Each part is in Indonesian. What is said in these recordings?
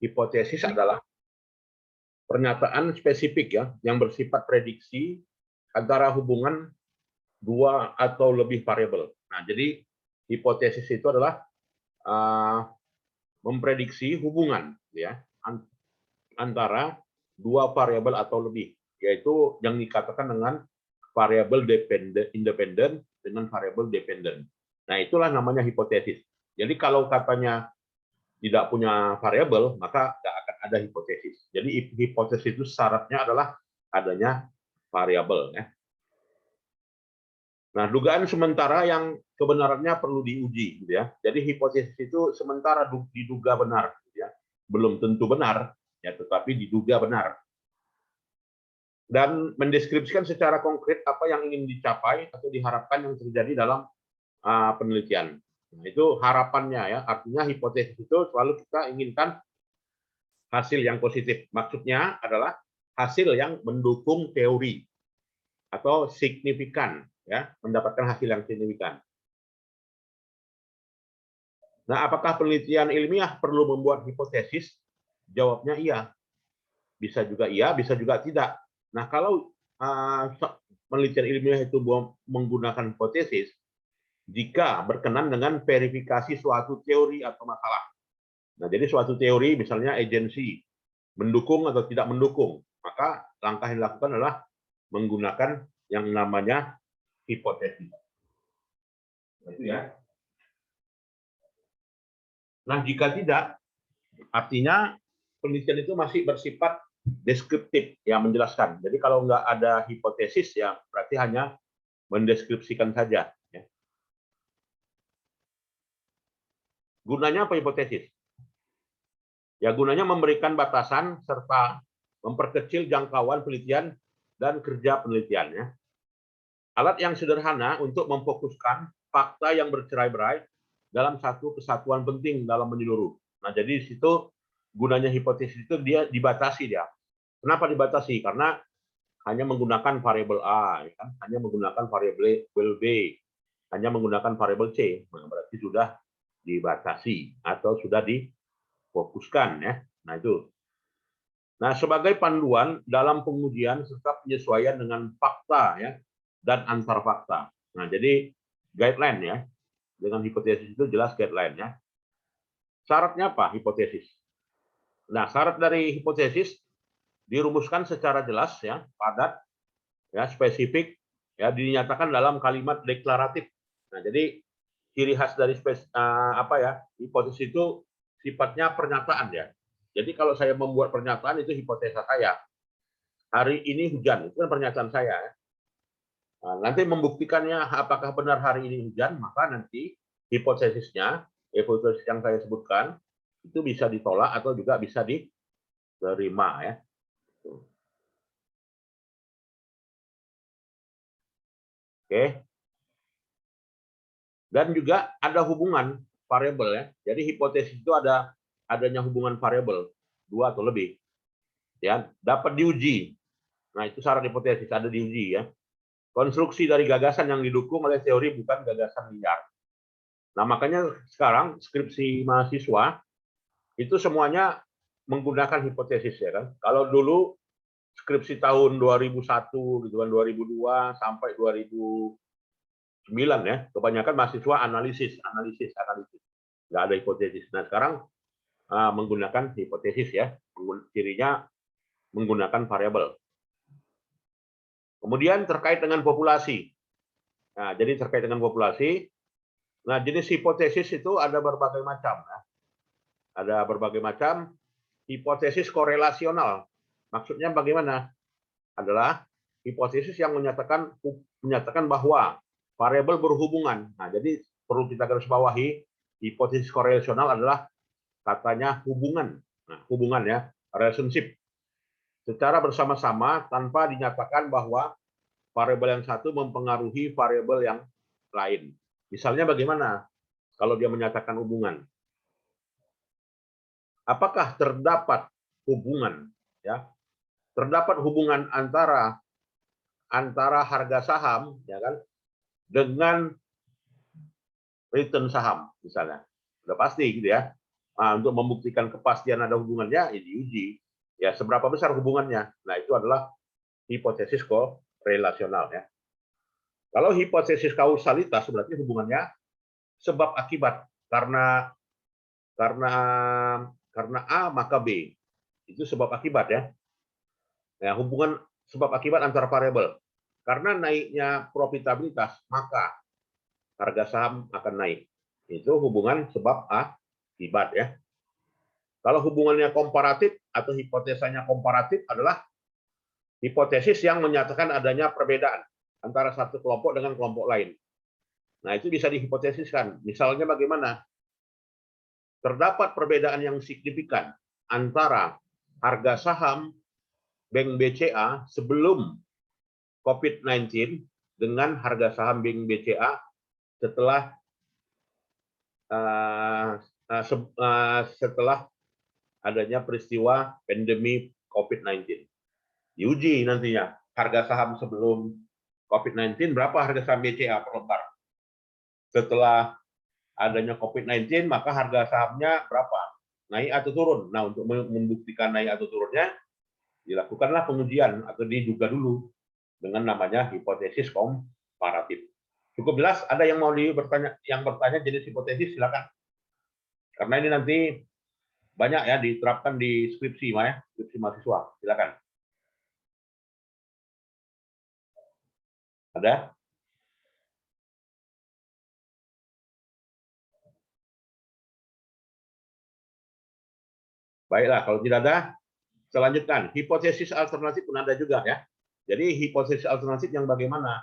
hipotesis adalah pernyataan spesifik ya yang bersifat prediksi antara hubungan dua atau lebih variabel. Nah, jadi hipotesis itu adalah memprediksi hubungan ya antara dua variabel atau lebih, yaitu yang dikatakan dengan variabel independen dengan variabel dependen. Nah, itulah namanya hipotesis. Jadi kalau katanya tidak punya variabel, maka tidak akan ada hipotesis. Jadi hipotesis itu syaratnya adalah adanya variabel. Ya. Nah, dugaan sementara yang kebenarannya perlu diuji, gitu ya. Jadi hipotesis itu sementara diduga benar, gitu ya. Belum tentu benar, ya, tetapi diduga benar. Dan mendeskripsikan secara konkret apa yang ingin dicapai atau diharapkan yang terjadi dalam penelitian. Nah, itu harapannya ya. Artinya hipotesis itu selalu kita inginkan hasil yang positif. Maksudnya adalah hasil yang mendukung teori atau signifikan ya, mendapatkan hasil yang signifikan. Nah, apakah penelitian ilmiah perlu membuat hipotesis? Jawabnya iya. Bisa juga iya, bisa juga tidak. Nah, kalau penelitian ilmiah itu menggunakan hipotesis, jika berkenan dengan verifikasi suatu teori atau masalah. Nah, jadi suatu teori misalnya agensi mendukung atau tidak mendukung, maka langkah yang dilakukan adalah menggunakan yang namanya hipotesis. Itu ya. Nah, jika tidak, artinya penelitian itu masih bersifat deskriptif, yang menjelaskan. Jadi kalau nggak ada hipotesis, ya berarti hanya mendeskripsikan saja. Ya. Gunanya apa hipotesis? Ya, gunanya memberikan batasan serta memperkecil jangkauan penelitian dan kerja penelitiannya. Alat yang sederhana untuk memfokuskan fakta yang bercerai-berai dalam satu kesatuan penting dalam menyeluruh. Nah, jadi di situ gunanya hipotesis itu dia dibatasi dia. Kenapa dibatasi? Karena hanya menggunakan variabel A, ya kan? Hanya menggunakan variabel B, hanya menggunakan variabel C. Nah, berarti sudah dibatasi atau sudah difokuskan ya. Nah, itu. Nah, sebagai panduan dalam pengujian serta penyesuaian dengan fakta ya dan antar fakta. Nah, jadi guideline ya. Dengan hipotesis itu jelas guideline ya. Syaratnya apa hipotesis? Nah, syarat dari hipotesis dirumuskan secara jelas ya, padat, ya, spesifik, ya, dinyatakan dalam kalimat deklaratif. Nah, jadi ciri khas dari hipotesis itu sifatnya pernyataan ya. Jadi kalau saya membuat pernyataan itu hipotesa saya. Hari ini hujan, itu kan pernyataan saya. Nah, nanti membuktikannya apakah benar hari ini hujan, maka nanti hipotesisnya, hipotesis yang saya sebutkan, itu bisa ditolak atau juga bisa diterima ya. Oke. Dan juga ada hubungan variabel ya. Jadi hipotesis itu adanya hubungan variabel dua atau lebih. Ya, dapat diuji. Nah, itu syarat hipotesis ada diuji ya. Konstruksi dari gagasan yang didukung oleh teori bukan gagasan liar. Nah, makanya sekarang skripsi mahasiswa itu semuanya menggunakan hipotesis ya kan. Kalau dulu skripsi tahun 2001 gitu kan 2002 sampai 2009 ya, kebanyakan mahasiswa analisis. Nggak ada hipotesis. Nah, sekarang menggunakan hipotesis ya. Cirinya menggunakan variabel. Kemudian terkait dengan populasi. Nah, jadi terkait dengan populasi, nah jenis hipotesis itu ada berbagai macam. Ya. Ada berbagai macam hipotesis korelasional. Maksudnya bagaimana? Adalah hipotesis yang menyatakan bahwa variabel berhubungan. Nah, jadi perlu kita garis bawahi, hipotesis korelasional adalah katanya hubungan. Nah, hubungan ya, relationship. Secara bersama-sama tanpa dinyatakan bahwa variabel yang satu mempengaruhi variabel yang lain. Misalnya bagaimana kalau dia menyatakan hubungan? Apakah terdapat hubungan ya? Terdapat hubungan antara harga saham ya kan dengan return saham misalnya. Sudah pasti gitu ya. Nah, untuk membuktikan kepastian ada hubungannya, ya diuji. Ya, seberapa besar hubungannya? Nah, itu adalah hipotesis korelasional ya. Kalau hipotesis kausalitas berarti hubungannya sebab akibat karena A maka B. Itu sebab akibat ya. Ya, hubungan sebab akibat antar variabel. Karena naiknya profitabilitas, maka harga saham akan naik. Itu hubungan sebab akibat ya. Kalau hubungannya komparatif atau hipotesanya komparatif adalah hipotesis yang menyatakan adanya perbedaan antara satu kelompok dengan kelompok lain. Nah, itu bisa dihipotesiskan. Misalnya bagaimana? Terdapat perbedaan yang signifikan antara harga saham Bank BCA sebelum COVID-19 dengan harga saham Bank BCA setelah adanya peristiwa pandemi COVID-19. Diuji nantinya harga saham sebelum COVID-19 berapa harga saham BCA per lembar. Setelah adanya COVID-19 maka harga sahamnya berapa? Naik atau turun? Nah, untuk membuktikan naik atau turunnya dilakukanlah pengujian atau diduga dulu dengan namanya hipotesis komparatif. Cukup jelas? Ada yang mau bertanya jenis hipotesis, silakan. Karena ini nanti banyak ya diterapkan di skripsi skripsi mahasiswa. Silakan. Ada? Baiklah, kalau tidak ada, selanjutkan. Hipotesis alternatif pun ada juga ya. Jadi hipotesis alternatif yang bagaimana?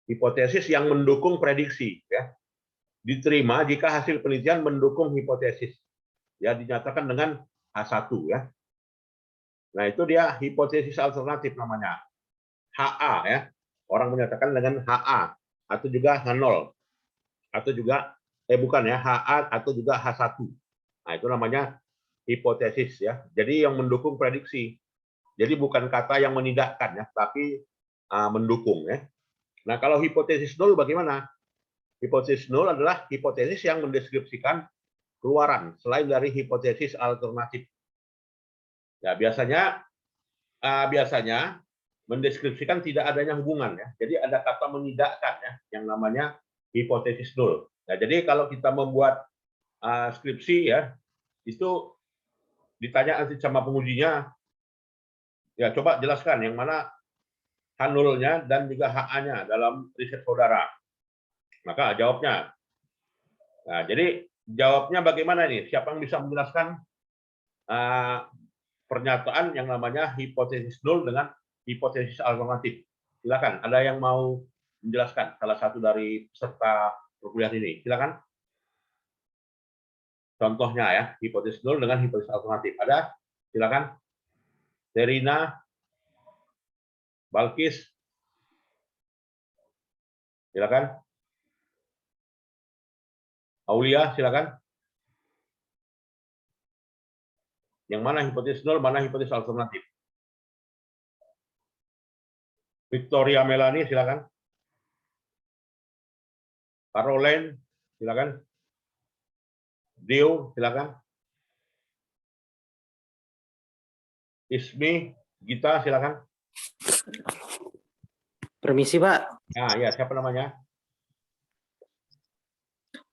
Hipotesis yang mendukung prediksi ya. Diterima jika hasil penelitian mendukung hipotesis. Ya, dinyatakan dengan H1 ya. Nah, itu dia hipotesis alternatif namanya. HA ya. Orang menyatakan dengan HA atau juga H0 atau juga bukan ya, HA atau juga H1. Nah, itu namanya hipotesis ya. Jadi yang mendukung prediksi. Jadi bukan kata yang menidakkan ya, tapi mendukung ya. Nah, kalau hipotesis nol bagaimana? Hipotesis nol adalah hipotesis yang mendeskripsikan keluaran selain dari hipotesis alternatif. Ya, biasanya mendeskripsikan tidak adanya hubungan ya. Jadi ada kata menidakkan ya, yang namanya hipotesis nol. Nah, jadi kalau kita membuat skripsi ya, itu ditanya nanti sama pengujinya, ya coba jelaskan yang mana H0-nya dan juga HA-nya dalam riset saudara. Maka jawabnya. Nah, jadi jawabnya bagaimana nih? Siapa yang bisa menjelaskan pernyataan yang namanya hipotesis nol dengan hipotesis alternatif? Silakan. Ada yang mau menjelaskan salah satu dari peserta perkuliahan ini? Silakan. Contohnya ya, hipotesis nol dengan hipotesis alternatif. Ada? Silakan. Serina, Balkis, silakan. Aulia, silakan. Yang mana hipotesis nol, mana hipotesis alternatif? Victoria Melani, silakan. Caroline, silakan. Dio, silakan. Ismi, Gita, silakan. Permisi, Pak. Nah, ya, siapa namanya?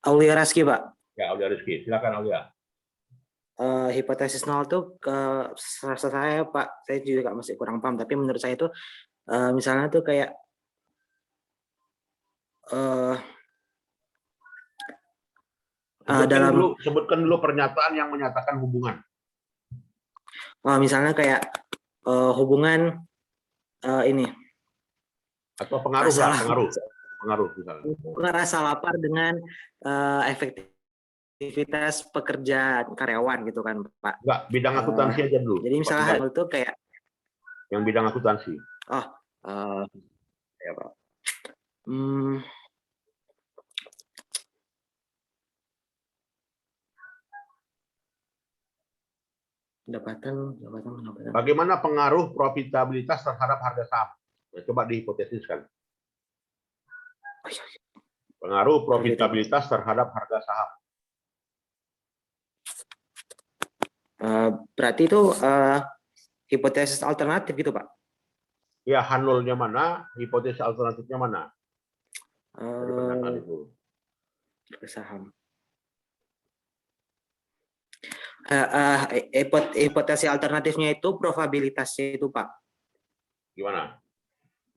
Aulia Raski, Pak. Ya, Aulia Rizky. Silakan, Aulia. Hipotesis nol itu rasa saya, Pak, saya juga masih kurang paham. Tapi menurut saya itu misalnya tuh kayak sebutkan dulu pernyataan yang menyatakan hubungan. Misalnya kayak hubungan ini. Atau pengaruh lah, pengaruh misalnya. Hubungan rasa lapar dengan efektivitas pekerjaan karyawan gitu kan, Pak. Enggak, bidang akuntansi aja dulu. Jadi misalnya hal itu kayak yang bidang akuntansi. Ya, Pak. Pendapatan. Bagaimana pengaruh profitabilitas terhadap harga saham? Ya, coba dihipotesiskan. Pengaruh profitabilitas terhadap harga saham. Berarti itu hipotesis alternatif gitu, Pak? Ya, H0-nya mana, hipotesis alternatifnya mana? Dari pernyataan itu. Saham. Hipotesis alternatifnya itu probabilitasnya itu, Pak. Gimana?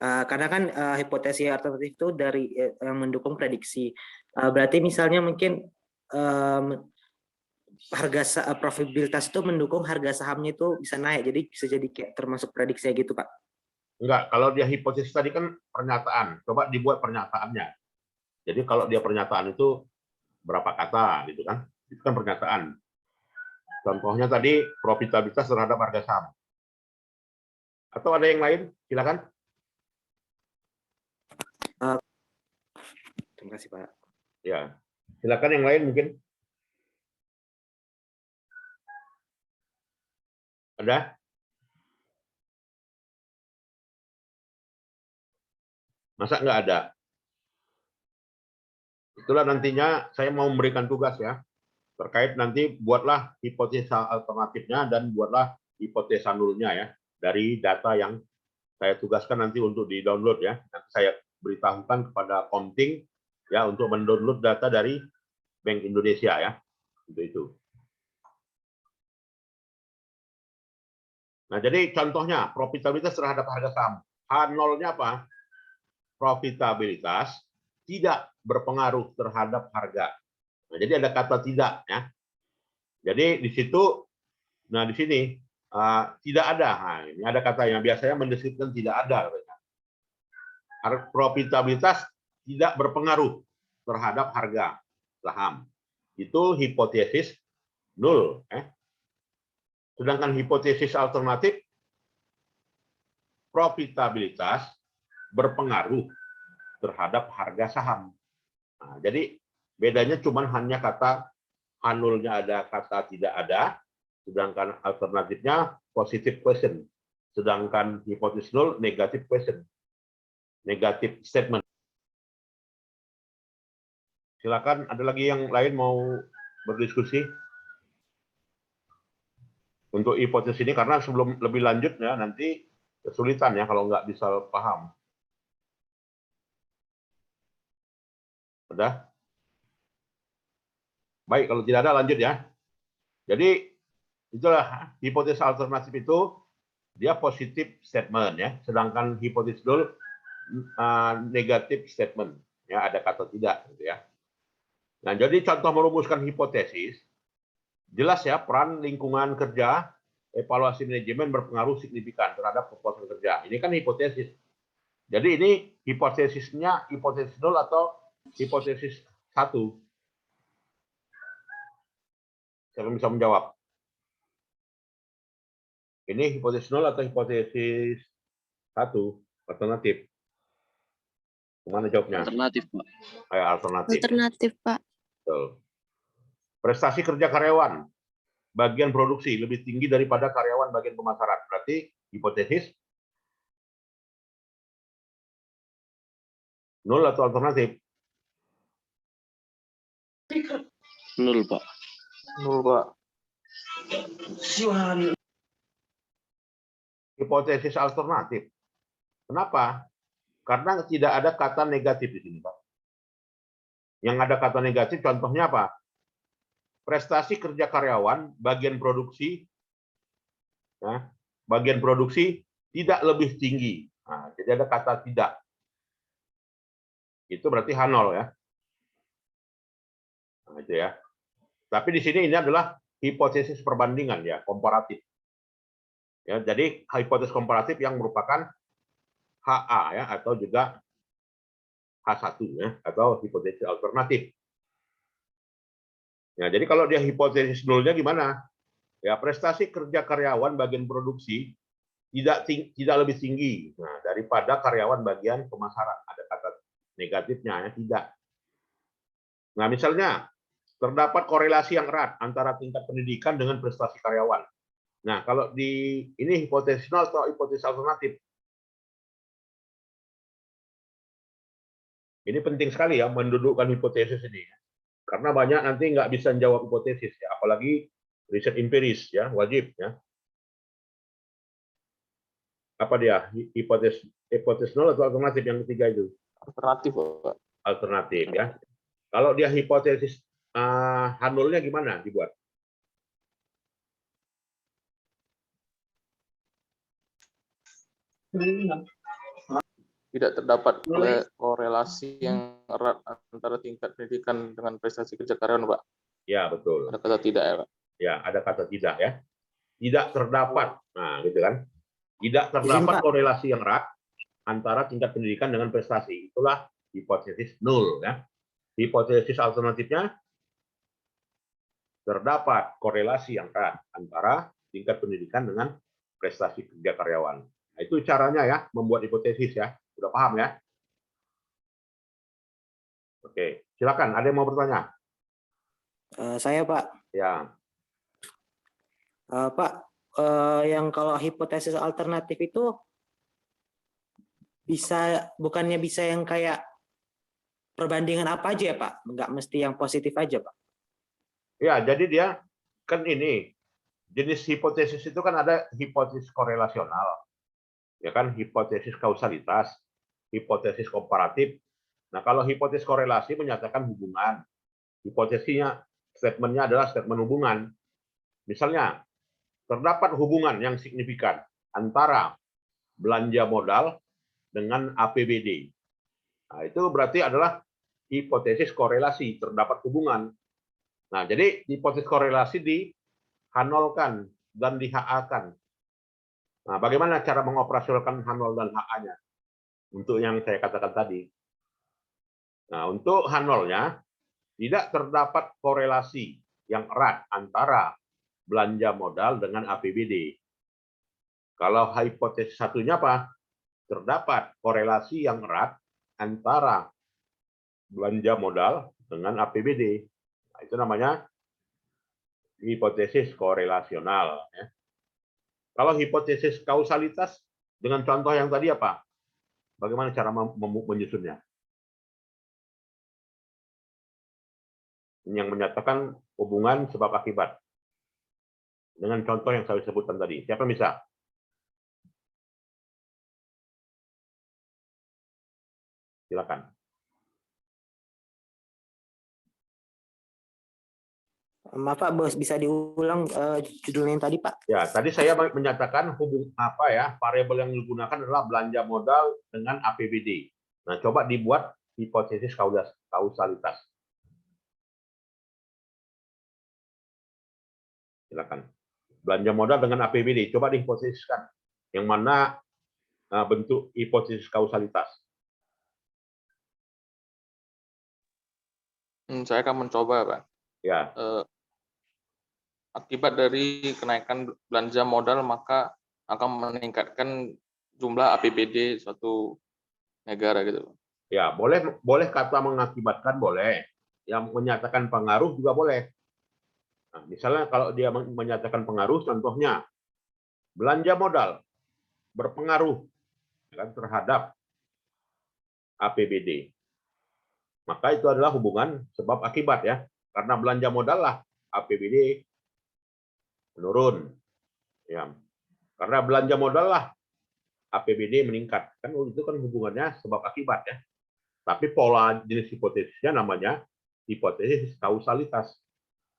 Karena kan hipotesis alternatif itu dari yang mendukung prediksi. Berarti misalnya mungkin probabilitas itu mendukung harga sahamnya itu bisa naik, jadi bisa jadi kayak termasuk prediksi gitu, Pak. Enggak, kalau dia hipotesis tadi kan pernyataan. Coba dibuat pernyataannya. Jadi kalau dia pernyataan itu berapa kata gitu kan? Itu kan pernyataan. Contohnya tadi profitabilitas terhadap harga saham. Atau ada yang lain? Silakan. Terima kasih, Pak. Ya, silakan yang lain mungkin. Ada? Masa nggak ada? Itulah nantinya saya mau memberikan tugas ya. Terkait nanti buatlah hipotesa alternatifnya dan buatlah hipotesa nulnya ya. Dari data yang saya tugaskan nanti untuk di-download ya. Nanti saya beritahukan kepada Komting ya untuk mendownload data dari Bank Indonesia ya. Untuk itu. Nah, jadi contohnya profitabilitas terhadap harga saham. H0-nya apa? Profitabilitas tidak berpengaruh terhadap harga. Nah, jadi ada kata tidak ya. Jadi di situ, nah di sini tidak ada. Nah, ini ada kata yang biasanya mendeskripsikan tidak ada. Profitabilitas tidak berpengaruh terhadap harga saham. Itu hipotesis nol. Sedangkan hipotesis alternatif profitabilitas berpengaruh terhadap harga saham. Nah, jadi bedanya cuma hanya kata H0-nya ada, kata tidak ada, sedangkan alternatifnya positive question, sedangkan hipotesis nol negative question, negative statement. Silakan, ada lagi yang lain mau berdiskusi untuk hipotesis ini, karena sebelum lebih lanjut ya nanti kesulitan ya kalau nggak bisa paham. Udah? Baik, kalau tidak ada lanjut ya. Jadi itulah hipotesis alternatif itu dia positif statement ya, sedangkan hipotesis nol negatif statement ya, ada kata tidak gitu ya. Nah, jadi contoh merumuskan hipotesis jelas ya, peran lingkungan kerja, evaluasi manajemen berpengaruh signifikan terhadap kepuasan kerja. Ini kan hipotesis. Jadi ini hipotesisnya hipotesis nol atau hipotesis 1? Siapa bisa menjawab? Ini hipotesis nol atau hipotesis 1? Alternatif. Kemana jawabnya? Alternatif, Pak. Alternatif. Alternatif, Pak. Betul. Prestasi kerja karyawan bagian produksi lebih tinggi daripada karyawan bagian pemasaran. Berarti hipotesis nol atau alternatif? Nol, Pak. Nol, Pak. Hipotesis alternatif. Kenapa? Karena tidak ada kata negatif di sini, Pak. Yang ada kata negatif contohnya apa? Prestasi kerja karyawan bagian produksi, ya, bagian produksi tidak lebih tinggi. Nah, jadi ada kata tidak. Itu berarti H0 ya. Nah, itu ya. Tapi di sini ini adalah hipotesis perbandingan ya, komparatif. Ya, jadi hipotesis komparatif yang merupakan HA ya, atau juga H1 ya, atau hipotesis alternatif. Ya, jadi kalau dia hipotesis nolnya gimana? Ya, prestasi kerja karyawan bagian produksi tidak lebih tinggi daripada karyawan bagian pemasaran. Ada kata negatifnya ya, tidak. Nah, misalnya terdapat korelasi yang erat antara tingkat pendidikan dengan prestasi karyawan. Nah, kalau di ini hipotesis nol atau hipotesis alternatif. Ini penting sekali ya mendudukkan hipotesis ini. Karena banyak nanti nggak bisa menjawab hipotesis ya, apalagi riset empiris ya, wajib ya. Apa dia? Hipotesis nol atau alternatif yang ketiga itu? Alternatif, Pak. Alternatif ya. Kalau dia hipotesis H0-nya gimana dibuat? Tidak terdapat korelasi yang erat antara tingkat pendidikan dengan prestasi kerja karyawan, Pak. Ya, betul. Ada kata tidak ya, Pak? Ya, ada kata tidak ya. Tidak terdapat. Nah, gitu kan. Tidak terdapat Pak. korelasi yang erat antara tingkat pendidikan dengan prestasi. Itulah hipotesis nol ya. Hipotesis alternatifnya terdapat korelasi yang erat antara tingkat pendidikan dengan prestasi kerja karyawan. Nah, itu caranya ya membuat hipotesis ya. Sudah paham ya? Oke, silakan. Ada yang mau bertanya? Saya Pak. Ya. Pak, yang kalau hipotesis alternatif itu bukannya bisa yang kayak perbandingan apa aja ya Pak? Nggak mesti yang positif aja Pak? Ya, jadi dia kan ini jenis hipotesis itu kan ada hipotesis korelasional, ya kan, hipotesis kausalitas, hipotesis komparatif. Nah, kalau hipotesis korelasi menyatakan hubungan, hipotesisnya statementnya adalah statement hubungan. Misalnya, terdapat hubungan yang signifikan antara belanja modal dengan APBD. Nah, itu berarti adalah hipotesis korelasi, terdapat hubungan. Nah, jadi hipotesis korelasi di-H0-kan dan di-HA-kan. Nah, bagaimana cara mengoperasionalkan H0 dan HA-nya? Untuk yang saya katakan tadi. Nah, untuk H0-nya, tidak terdapat korelasi yang erat antara belanja modal dengan APBD. Kalau hipotesis satunya apa? Terdapat korelasi yang erat antara belanja modal dengan APBD. Nah, itu namanya hipotesis korelasional. Ya. Kalau hipotesis kausalitas dengan contoh yang tadi apa? Bagaimana cara menyusunnya? Yang menyatakan hubungan sebab akibat. Dengan contoh yang saya sebutkan tadi. Siapa bisa? Silakan. Maaf Pak, Bos, bisa diulang judulnya yang tadi Pak? Ya, tadi saya menyatakan variabel yang digunakan adalah belanja modal dengan APBD. Nah, coba dibuat hipotesis kausalitas. Silakan. Belanja modal dengan APBD, coba dihipotesiskan. Yang mana bentuk hipotesis kausalitas? Saya akan mencoba, Pak. Ya. Akibat dari kenaikan belanja modal, maka akan meningkatkan jumlah APBD suatu negara gitu. Ya, boleh kata mengakibatkan boleh. Yang menyatakan pengaruh juga boleh. Nah, misalnya kalau dia menyatakan pengaruh, contohnya belanja modal berpengaruh kan, terhadap APBD. Maka itu adalah hubungan sebab akibat ya. Karena belanja modal lah APBD menurun. Ya. Karena belanja modal lah APBD meningkat. Kan itu kan hubungannya sebab akibat ya. Tapi pola jenis hipotesisnya namanya hipotesis kausalitas.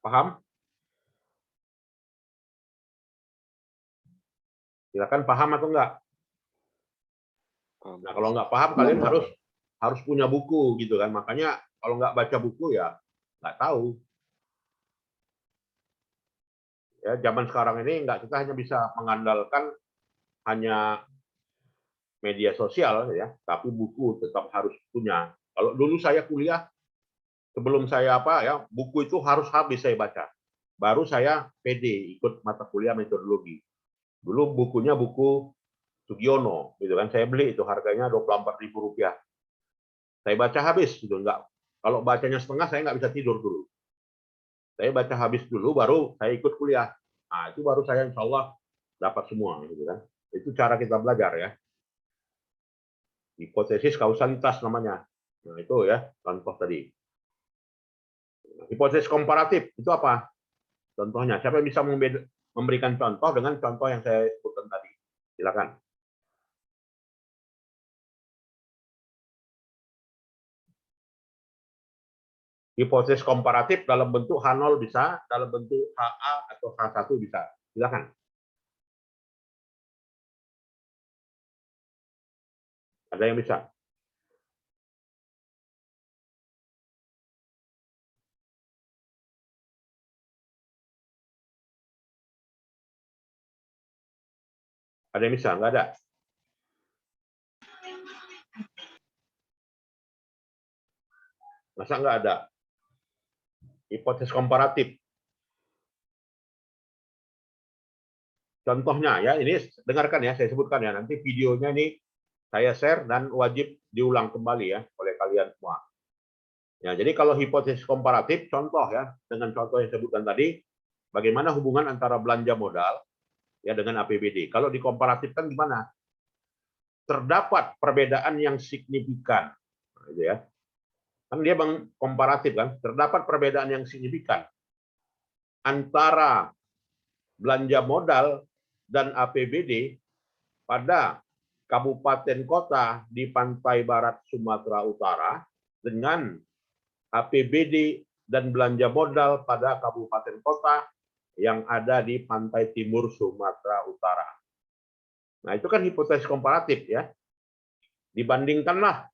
Paham? Silakan paham atau enggak? Nah, kalau nggak paham kalian harus punya buku gitu kan. Makanya kalau nggak baca buku ya nggak tahu. Ya, zaman sekarang ini kita hanya bisa mengandalkan hanya media sosial ya, tapi buku tetap harus punya. Kalau dulu saya kuliah, sebelum saya buku itu harus habis saya baca. Baru saya pede ikut mata kuliah metodologi. Dulu bukunya buku Sugiono, gitu kan. Saya beli itu harganya Rp24.000. Saya baca habis, gitu enggak. Kalau bacanya setengah saya nggak bisa tidur dulu. Saya baca habis dulu, baru saya ikut kuliah. Nah, itu baru saya insya Allah dapat semua, gitu kan. Itu cara kita belajar ya. Hipotesis kausalitas namanya. Nah, itu ya contoh tadi. Hipotesis komparatif itu apa? contohnya. Siapa yang bisa memberikan contoh dengan contoh yang saya sebutkan tadi? Silakan. Hipotesis komparatif dalam bentuk H0 bisa, dalam bentuk HA atau H1 bisa. Silakan. Ada yang bisa? Ada yang bisa? Enggak ada? Masa enggak ada? Hipotesis komparatif. Contohnya ya, ini dengarkan ya, saya sebutkan ya. Nanti videonya ini saya share dan wajib diulang kembali ya oleh kalian semua. Ya, jadi kalau hipotesis komparatif, contoh ya, dengan contoh yang saya sebutkan tadi, bagaimana hubungan antara belanja modal ya dengan APBD. Kalau dikomparatifkan gimana? Terdapat perbedaan yang signifikan, gitu ya. Kan dia komparatif kan, terdapat perbedaan yang signifikan antara belanja modal dan APBD pada kabupaten kota di pantai barat Sumatera Utara dengan APBD dan belanja modal pada kabupaten kota yang ada di pantai timur Sumatera Utara. Nah, itu kan hipotesis komparatif ya. Dibandingkanlah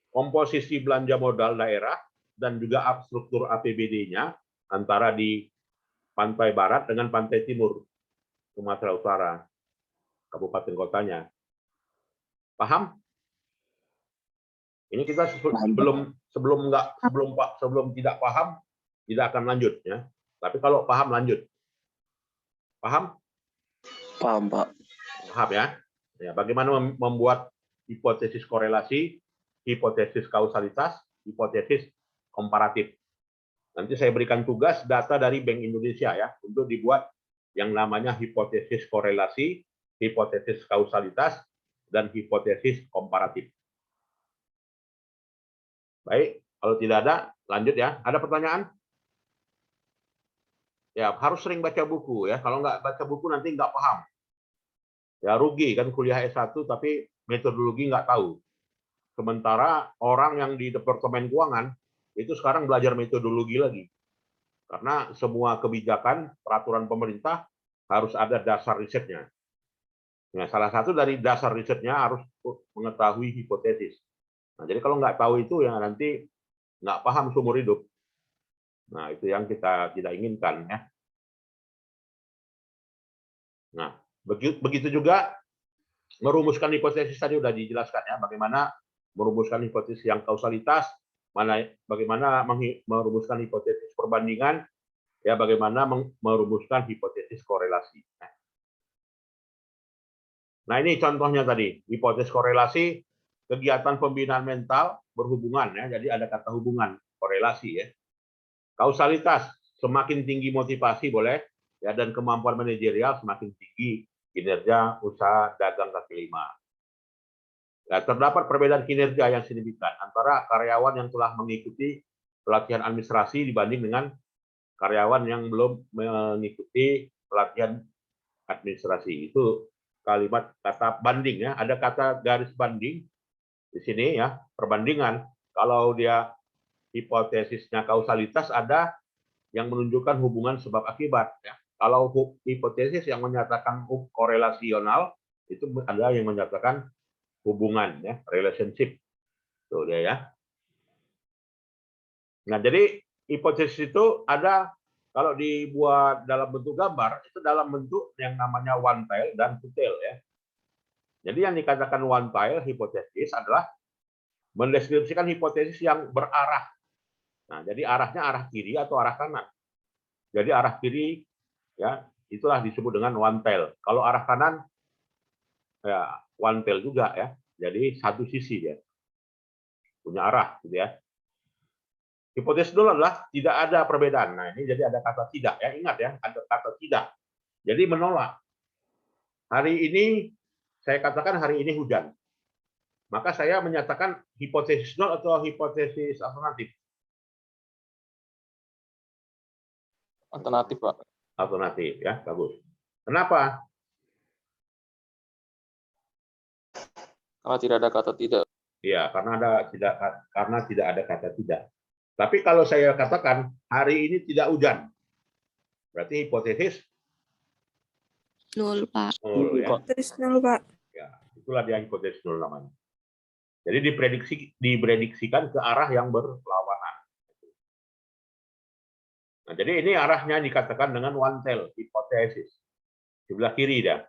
komposisi belanja modal daerah dan juga struktur APBD-nya antara di pantai barat dengan pantai timur Sumatera Utara, kabupaten kotanya. Paham? Ini kita sebelum tidak paham tidak akan lanjut ya. Tapi kalau paham lanjut. Paham? Paham, Pak. Paham ya? Ya, bagaimana membuat hipotesis korelasi, hipotesis kausalitas, hipotesis komparatif. Nanti saya berikan tugas data dari Bank Indonesia ya untuk dibuat yang namanya hipotesis korelasi, hipotesis kausalitas, dan hipotesis komparatif. Baik, kalau tidak ada, lanjut ya. Ada pertanyaan? Ya, harus sering baca buku ya. Kalau nggak baca buku nanti nggak paham. Ya rugi kan kuliah S1 tapi metodologi nggak tahu. Sementara orang yang di Departemen Keuangan itu sekarang belajar metodologi lagi. Karena semua kebijakan, peraturan pemerintah harus ada dasar risetnya. Nah, salah satu dari dasar risetnya harus mengetahui hipotesis. Nah, jadi kalau nggak tahu itu ya nanti nggak paham seumur hidup. Nah, itu yang kita tidak inginkan ya. Nah, begitu juga merumuskan hipotesis tadi sudah dijelaskan ya, bagaimana merumuskan hipotesis yang kausalitas, bagaimana merumuskan hipotesis perbandingan, ya bagaimana merumuskan hipotesis korelasi. Nah, ini contohnya tadi, hipotesis korelasi, kegiatan pembinaan mental berhubungan ya, jadi ada kata hubungan, korelasi ya. Kausalitas, semakin tinggi motivasi boleh ya, dan kemampuan manajerial semakin tinggi kinerja usaha dagang kaki lima. Ya, terdapat perbedaan kinerja yang signifikan antara karyawan yang telah mengikuti pelatihan administrasi dibanding dengan karyawan yang belum mengikuti pelatihan administrasi. Itu kalimat kata banding ya, ada kata garis banding di sini ya, perbandingan. Kalau dia hipotesisnya kausalitas ada yang menunjukkan hubungan sebab akibat ya. Kalau hipotesis yang menyatakan korelasional itu ada yang menyatakan hubungan ya, relationship. Tuh dia ya. Nah, jadi hipotesis itu ada kalau dibuat dalam bentuk gambar itu dalam bentuk yang namanya one tail dan two tail ya. Jadi yang dikatakan one tail hipotesis adalah mendeskripsikan hipotesis yang berarah. Nah, jadi arahnya arah kiri atau arah kanan. Jadi arah kiri ya, itulah disebut dengan one tail. Kalau arah kanan ya one tail juga ya. Jadi satu sisi ya. Punya arah gitu ya. Hipotesis dulu adalah tidak ada perbedaan. Nah, ini jadi ada kata tidak ya. Ingat ya, ada kata tidak. Jadi menolak. Hari ini saya katakan hari ini hujan. Maka saya menyatakan hipotesis nol atau hipotesis alternatif. Alternatif, Pak. Alternatif ya, bagus. Kenapa? Karena tidak ada kata tidak. Ya, karena tidak ada kata tidak. Tapi kalau saya katakan hari ini tidak hujan, berarti hipotesis Nol, Pak. nol ya. Terus nol, Pak. Ya, itulah dia hipotesis nol namanya. Jadi diprediksikan ke arah yang berlawanan. Nah, jadi ini arahnya dikatakan dengan one tail hipotesis. Sebelah kiri dia.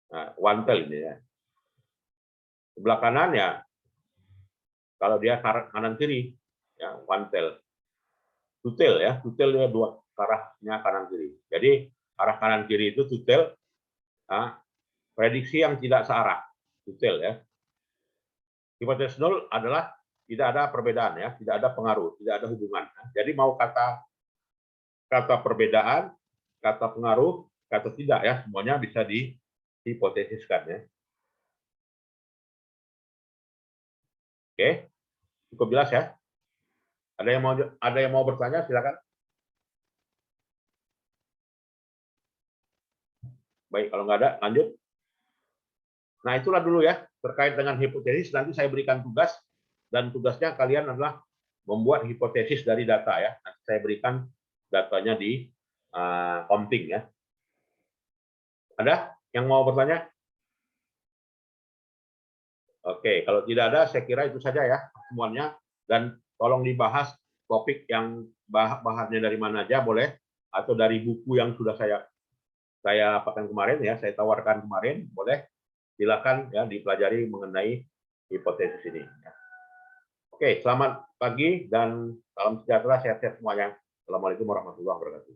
Nah, one tail ini ya. Sebelah kanan ya, kalau dia kanan kiri, ya one tail. Two tail ya, two tail dia dua arahnya kanan kiri. Jadi arah kanan kiri itu two tail, nah, prediksi yang tidak searah, two tail ya. Hipotesis nol adalah tidak ada perbedaan ya, tidak ada pengaruh, tidak ada hubungan. Jadi mau kata perbedaan, kata pengaruh, kata tidak ya, semuanya bisa dihipotesiskan ya. Oke, cukup jelas ya. Ada yang mau bertanya, silakan. Baik, kalau nggak ada, lanjut. Nah, itulah dulu ya terkait dengan hipotesis. Nanti saya berikan tugas dan tugasnya kalian adalah membuat hipotesis dari data ya. Nanti saya berikan datanya di Komting ya. Ada yang mau bertanya? Oke, kalau tidak ada, saya kira itu saja ya semuanya. Dan tolong dibahas topik yang bahannya dari mana aja boleh, atau dari buku yang sudah saya apakan kemarin ya, saya tawarkan kemarin, boleh. Silakan ya dipelajari mengenai hipotesis ini. Oke, selamat pagi dan salam sejahtera, sehat-sehat semuanya. Assalamualaikum warahmatullahi wabarakatuh.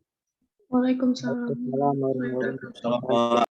Waalaikumsalam. Waalaikumsalam warahmatullahi wabarakatuh.